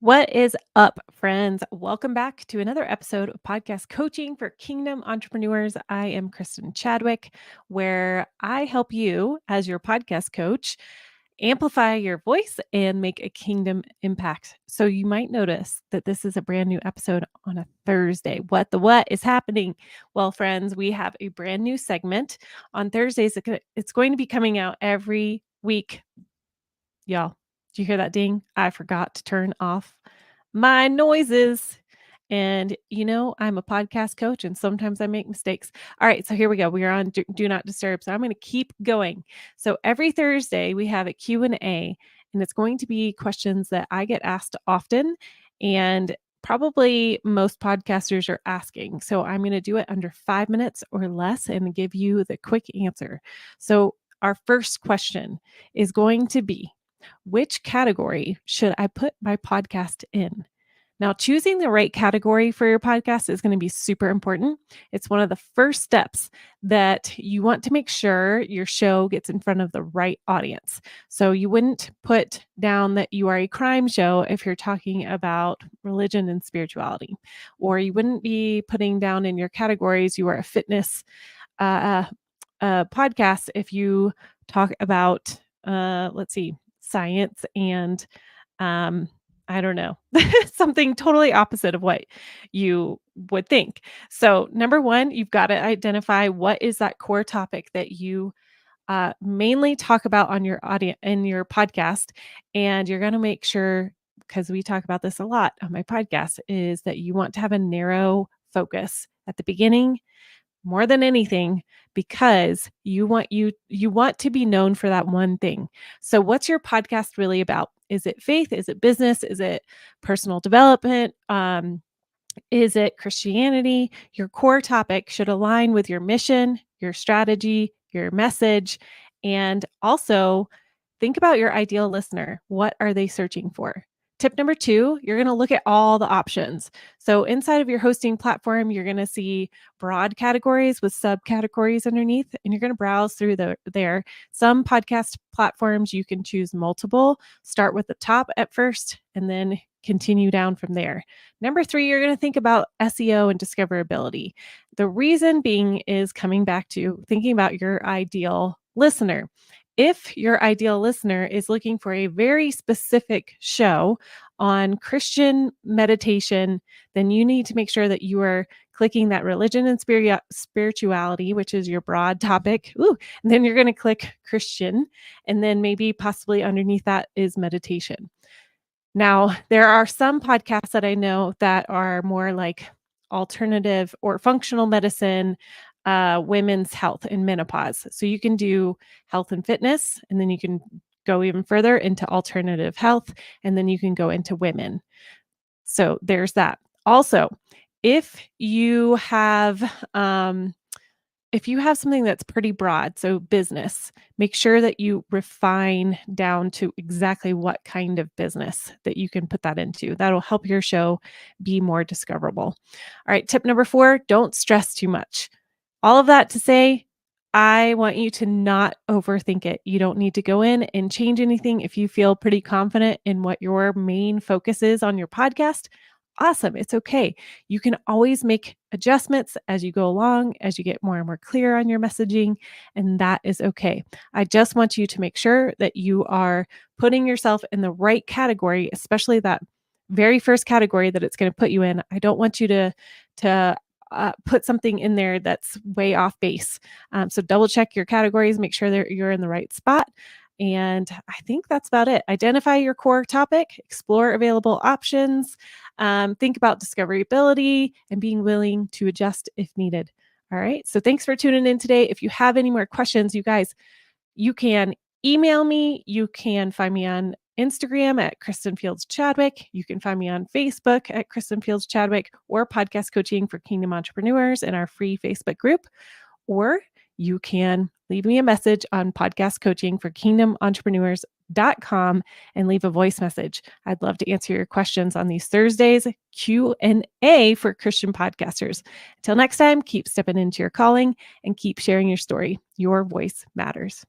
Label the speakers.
Speaker 1: What is up, friends? Welcome back to another episode of Podcast Coaching for Kingdom Entrepreneurs. I am Kristin Chadwick, where I help you as your podcast coach amplify your voice and make a kingdom impact. So you might notice that this is a brand new episode on a Thursday. What is happening? Well, friends, we have a brand new segment on Thursdays. It's going to be coming out every week. Y'all, do you hear that ding? I forgot to turn off my noises. And I'm a podcast coach and sometimes I make mistakes. All right, so here we go. We are on do not disturb. So I'm going to keep going. So every Thursday we have a Q&A, and it's going to be questions that I get asked often and probably most podcasters are asking. So I'm going to do it under 5 minutes or less and give you the quick answer. So our first question is going to be, which category should I put my podcast in? Now, choosing the right category for your podcast is going to be super important. It's one of the first steps that you want to make sure your show gets in front of the right audience. So you wouldn't put down that you are a crime show if you're talking about religion and spirituality, or you wouldn't be putting down in your categories you are a fitness podcast if you talk about, science and I don't know, something totally opposite of what you would think. So number one, you've got to identify what is that core topic that you mainly talk about on your audience in your podcast. And you're going to make sure, because we talk about this a lot on my podcast, is that you want to have a narrow focus at the beginning more than anything, because you want to be known for that one thing. So what's your podcast really about? Is it faith? Is it business? Is it personal development? Is it Christianity? Your core topic should align with your mission, your strategy, your message, and also think about your ideal listener. What are they searching for? Tip number 2, you're going to look at all the options. So inside of your hosting platform, you're going to see broad categories with subcategories underneath, and you're going to browse through there. Some podcast platforms, you can choose multiple, start with the top at first, and then continue down from there. Number 3, you're going to think about SEO and discoverability. The reason being is coming back to thinking about your ideal listener. If your ideal listener is looking for a very specific show on Christian meditation, then you need to make sure that you are clicking that religion and spirituality, which is your broad topic. And then you're going to click Christian, and then maybe possibly underneath that is meditation. Now, there are some podcasts that I know that are more like alternative or functional medicine, women's health and menopause. So you can do health and fitness, and then you can go even further into alternative health, and then you can go into women. So there's that. Also, if you have something that's pretty broad, so business, make sure that you refine down to exactly what kind of business that you can put that into. That'll help your show be more discoverable. All right, tip number 4, don't stress too much. All of that to say, I want you to not overthink it. You don't need to go in and change anything. If you feel pretty confident in what your main focus is on your podcast, awesome. It's okay. You can always make adjustments as you go along, as you get more and more clear on your messaging, and that is okay. I just want you to make sure that you are putting yourself in the right category, especially that very first category that it's going to put you in. I don't want you to put something in there that's way off base. So double check your categories, make sure that you're in the right spot. And I think that's about it. Identify your core topic, explore available options, think about discoverability, and being willing to adjust if needed. All right. So thanks for tuning in today. If you have any more questions, you guys, you can email me. You can find me on Instagram at Kristin Fields Chadwick. You can find me on Facebook at Kristin Fields Chadwick, or Podcast Coaching for Kingdom Entrepreneurs in our free Facebook group. Or you can leave me a message on Podcast Coaching for Kingdom Entrepreneurs.com and leave a voice message. I'd love to answer your questions on these Thursdays Q&A for Christian podcasters. Until next time, keep stepping into your calling and keep sharing your story. Your voice matters.